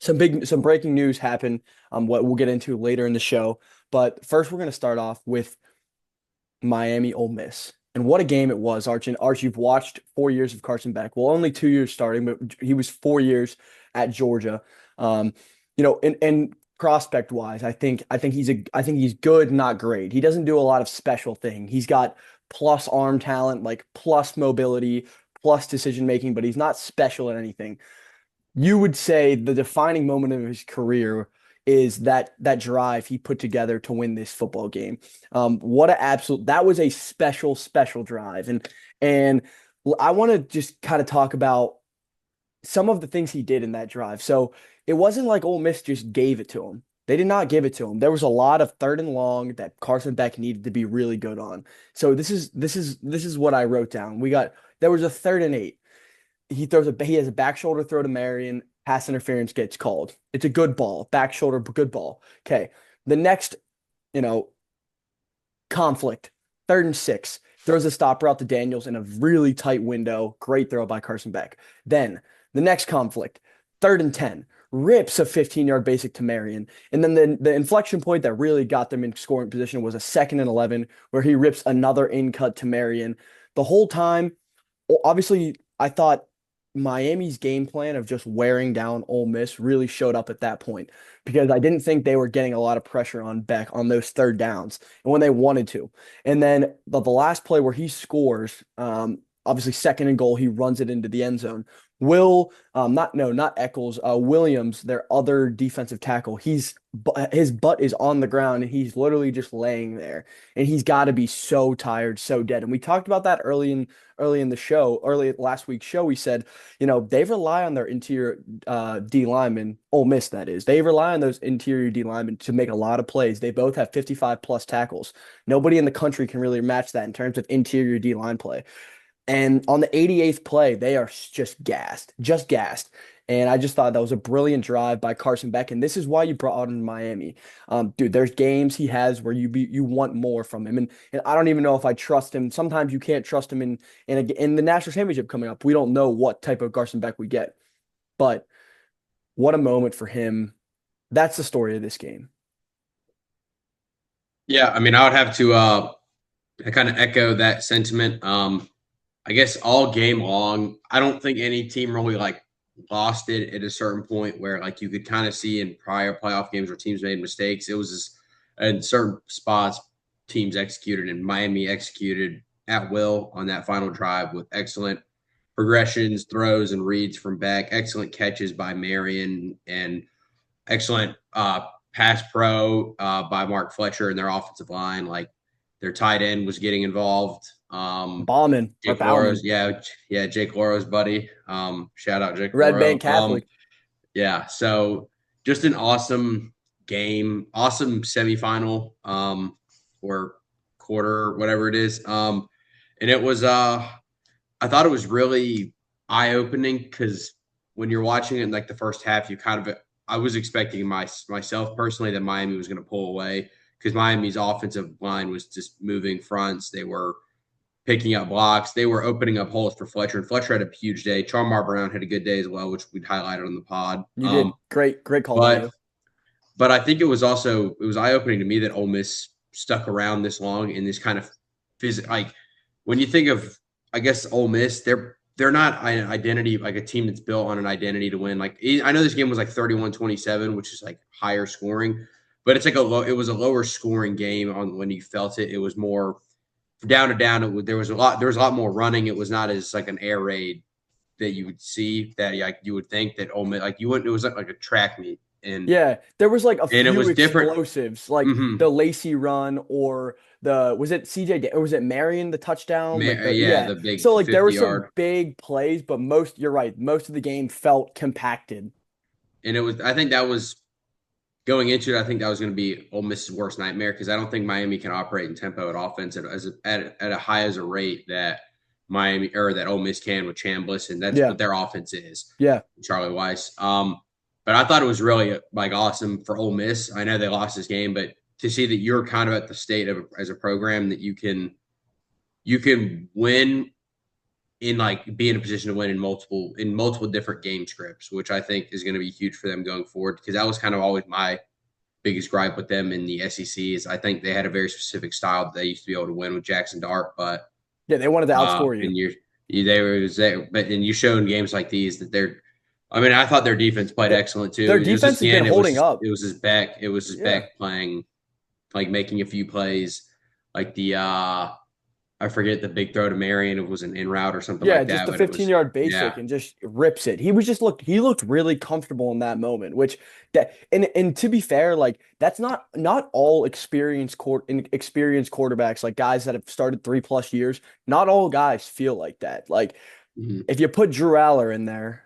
Some breaking news happened. What we'll get into later in the show. But first, we're going to start off with Miami Ole Miss. And what a game it was, Arch. And Arch, you've watched 4 years of Carson Beck. Well, only 2 years starting, but he was 4 years at Georgia. Um, and prospect wise, I think he's good, not great. He doesn't do a lot of special thing. He's got plus arm talent, like plus mobility, plus decision making, but he's not special at anything. You would say the defining moment of his career is that drive he put together to win this football game. What a absolute that was a special drive, and I want to just kind of talk about some of the things he did in that drive. So it wasn't like Ole Miss just gave it to him. They did not give it to him. There was a lot of third and long that Carson Beck needed to be really good on. So this is what I wrote down. There was a 3rd and 8. He has a back shoulder throw to Marion. Pass interference gets called. It's a good ball. Back shoulder, good ball. Okay. The next, you know, conflict. 3rd and 6. Throws a stop route to Daniels in a really tight window. Great throw by Carson Beck. Then the next conflict. 3rd and 10. Rips a 15-yard basic to Marion. And then the inflection point that really got them in scoring position was a 2nd and 11 where he rips another in cut to Marion. The whole time, obviously, I thought Miami's game plan of just wearing down Ole Miss really showed up at that point because I didn't think they were getting a lot of pressure on Beck on those third downs and when they wanted to. And then the last play where he scores, obviously 2nd and goal, he runs it into the end zone. Not Eccles, Williams, their other defensive tackle. His butt is on the ground and he's literally just laying there, and he's got to be so tired, so dead. And we talked about that early in the show, early last week's show. We said, they rely on their interior D linemen, Ole Miss that is. They rely on those interior D linemen to make a lot of plays. They both have 55 plus tackles. Nobody in the country can really match that in terms of interior D line play. And on the 88th play, they are just gassed, just gassed. And I just thought that was a brilliant drive by Carson Beck. And this is why you brought him to Miami. Dude, there's games he has where you want more from him. And I don't even know if I trust him. Sometimes you can't trust him in the national championship coming up. We don't know what type of Carson Beck we get. But what a moment for him. That's the story of this game. Yeah, I mean, I would have to kind of echo that sentiment. I guess all game long, I don't think any team really like lost it at a certain point where like you could kind of see in prior playoff games where teams made mistakes. It was just in certain spots teams executed, and Miami executed at will on that final drive with excellent progressions, throws, and reads from Beck, excellent catches by Marion, and excellent pass pro by Mark Fletcher and their offensive line. Like their tight end was getting involved. Bauman or Jake Loro's, Bauman, yeah, Jake Loro's buddy. Shout out Jake Red Loro. Bank Catholic. Yeah, so just an awesome game, awesome semifinal, or quarter, whatever it is. And it was, I thought it was really eye opening because when you're watching it in like the first half, I was expecting myself personally that Miami was going to pull away because Miami's offensive line was just moving fronts. They were picking up blocks. They were opening up holes for Fletcher, and Fletcher had a huge day. Charmar Brown had a good day as well, which we'd highlighted on the pod. You did great call by But you. but I think it was eye opening to me that Ole Miss stuck around this long in this kind of like when you think of I guess Ole Miss, they're not an identity like a team that's built on an identity to win. Like I know this game was like 31-27, which is like higher scoring, but it's like it was a lower scoring game on when you felt it. It was more down to down. There was a lot more running. It was not as like an air raid that you would see that like you would think that Ole Miss like you wouldn't. It was like a track meet Yeah, there was like a and it few was different. explosives, like Mm-hmm. the Lacey run or was it or was it Marion the touchdown? Like Yeah, yeah. the big So like there were 50 some yard. big plays, but you're right, most of the game felt compacted. And it was, I think that was going into it. I think that was going to be Ole Miss's worst nightmare because I don't think Miami can operate in tempo at offense at a high as a rate that Miami or that Ole Miss can with Chambliss, and that's Yeah, what their offense is. yeah, Charlie Weiss. But I thought it was really like awesome for Ole Miss. I know they lost this game, but to see that you're kind of at the state of as a program that you can win in like be in a position to win in multiple different game scripts, which I think is going to be huge for them going forward. Because that was kind of always my biggest gripe with them in the SEC is I think they had a very specific style that they used to be able to win with Jackson Dart, but Yeah, they wanted to outscore you. and they were there, but and you showed in games like these that they're. I mean, I thought their defense played It, excellent their too. It was defense just has the been end. holding up. It was his Yeah. Beck playing, like making a few plays, like the I forget the big throw to Marion. It was an in route or something Yeah, like just that, the but it 15-yard yeah. basic and just rips it. He looked really comfortable in that moment, which that and to be fair, like that's not all experienced quarterbacks, like guys that have started 3+ years. Not all guys feel like that. Like Mhm. if you put Drew Aller in there,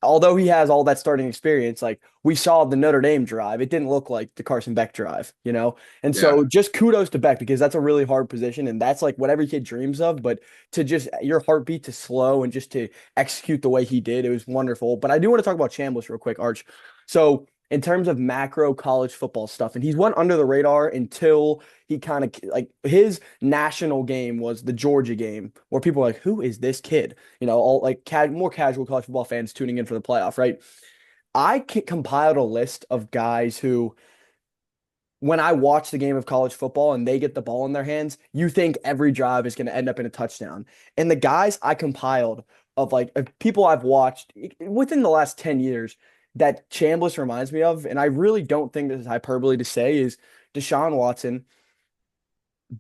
although he has all that starting experience, like we saw the Notre Dame drive, it didn't look like the Carson Beck drive, you know? And so Yeah. just kudos to Beck because that's a really hard position and that's like what every kid dreams of. But to just your heartbeat to slow and just to execute the way he did, it was wonderful. But I do want to talk about Chambliss real quick, Arch. So in terms of macro college football stuff, and he's went under the radar until he kind of like his national game was the Georgia game where people were like, who is this kid? All like more casual college football fans tuning in for the playoff, right? Compiled a list of guys who, when I watch the game of college football and they get the ball in their hands, you think every drive is going to end up in a touchdown. And the guys I compiled of people I've watched within the last 10 years that Chambliss reminds me of, and I really don't think this is hyperbole to say, is Deshaun Watson,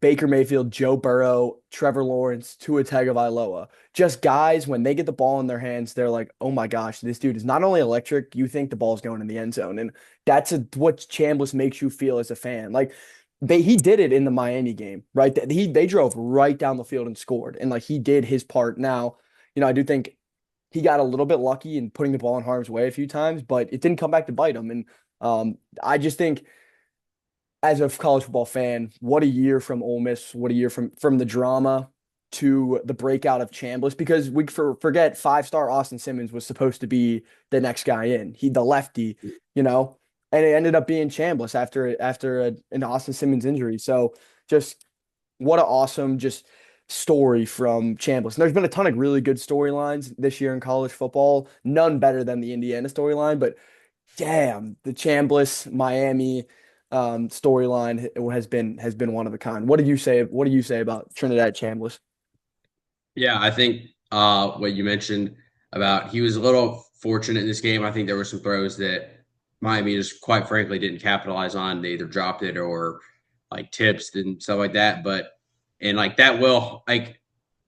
Baker Mayfield, Joe Burrow, Trevor Lawrence, Tua Tagovailoa. Just guys, when they get the ball in their hands, they're like, oh my gosh, this dude is not only electric, you think the ball's going in the end zone. And what Chambliss makes you feel as a fan. Like he did it in the Miami game, right? They drove right down the field and scored. And like he did his part. Now, I do think he got a little bit lucky in putting the ball in harm's way a few times, but it didn't come back to bite him. And I just think as a college football fan, what a year from Ole Miss, what a year from the drama to the breakout of Chambliss, because forget 5-star Austin Simmons was supposed to be the next guy in. The lefty, you know, and it ended up being Chambliss after an Austin Simmons injury. So just what an awesome just story from Chambliss. And there's been a ton of really good storylines this year in college football. None better than the Indiana storyline, but damn, the Chambliss Miami storyline has been one of a kind. What do you say? What do you say about Trinidad Chambliss? Yeah, I think what you mentioned about he was a little fortunate in this game. I think there were some throws that Miami just quite frankly didn't capitalize on. They either dropped it or like tips and stuff like that. But and like that will like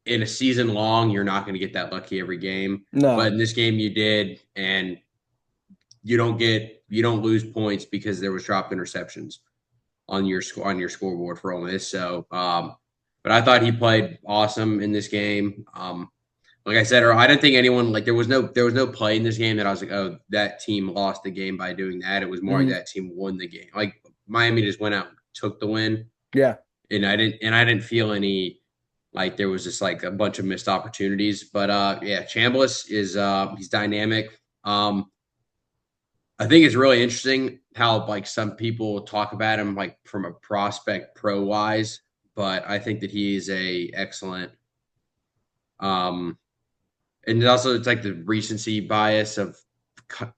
in a season long, you're not going to get that lucky every game. But No, in this game, you did, and you don't lose points because there was dropped interceptions on your scoreboard for Ole Miss. So, but I thought he played awesome in this game. Like I said, or I didn't think anyone like there was no play in this game that I was like, oh, that team lost the game by doing that. It was more like hmm that team won the game. Like Miami just went out and took the win, yeah, and I didn't feel any like there was just like a bunch of missed opportunities. But yeah, Chambliss is he's dynamic. I think it's really interesting how like some people talk about him like from a prospect pro wise, but I think that he is a excellent um and also it's like the recency bias of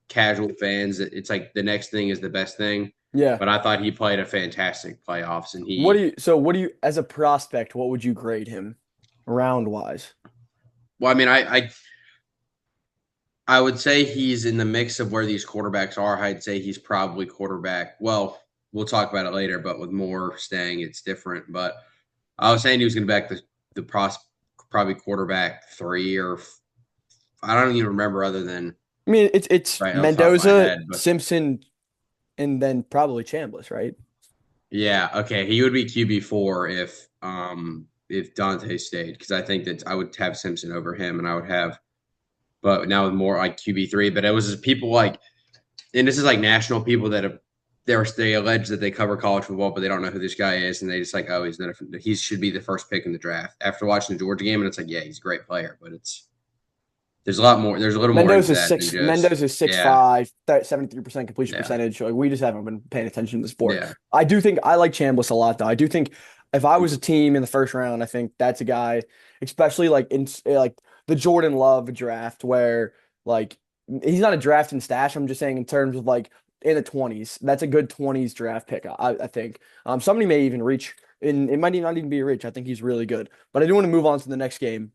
casual fans. It's like the next thing is the best thing. yeah. But I thought he played a fantastic playoffs, and he. What do you as a prospect? What would you grade him round wise? Well, I mean, I would say he's in the mix of where these quarterbacks are. I'd say he's probably quarterback. Well, we'll talk about it later, but with more staying, it's different. But I was saying he was going to back the probably quarterback three or I don't even remember other than I mean, it's right off the top of my Mendoza, head. But Simpson, and then probably Chambliss, right? yeah, okay, he would be QB4 if Dante stayed because I think that I would have Simpson over him, and I would have. But now with more like QB3, but it was just people like and this is like national people that have they allege that they cover college football, but they don't know who this guy is, and they just like, oh, he should be the first pick in the draft. After watching the Georgia game, and it's like, yeah, he's a great player, but there's a lot more. There's a little more into that than just Mendoza's six yeah, five, 73% completion yeah, percentage. Like we just haven't been paying attention to the sport. yeah, I do think I like Chambliss a lot, though. I do think if I was a team in the first round, I think that's a guy, especially like in like the Jordan Love draft, where like he's not a draft and stash. I'm just saying in terms of like in the 20s, that's a good 20s draft pick. I think somebody may even reach, and it might not even be a reach. I think he's really good. But I do want to move on to the next game.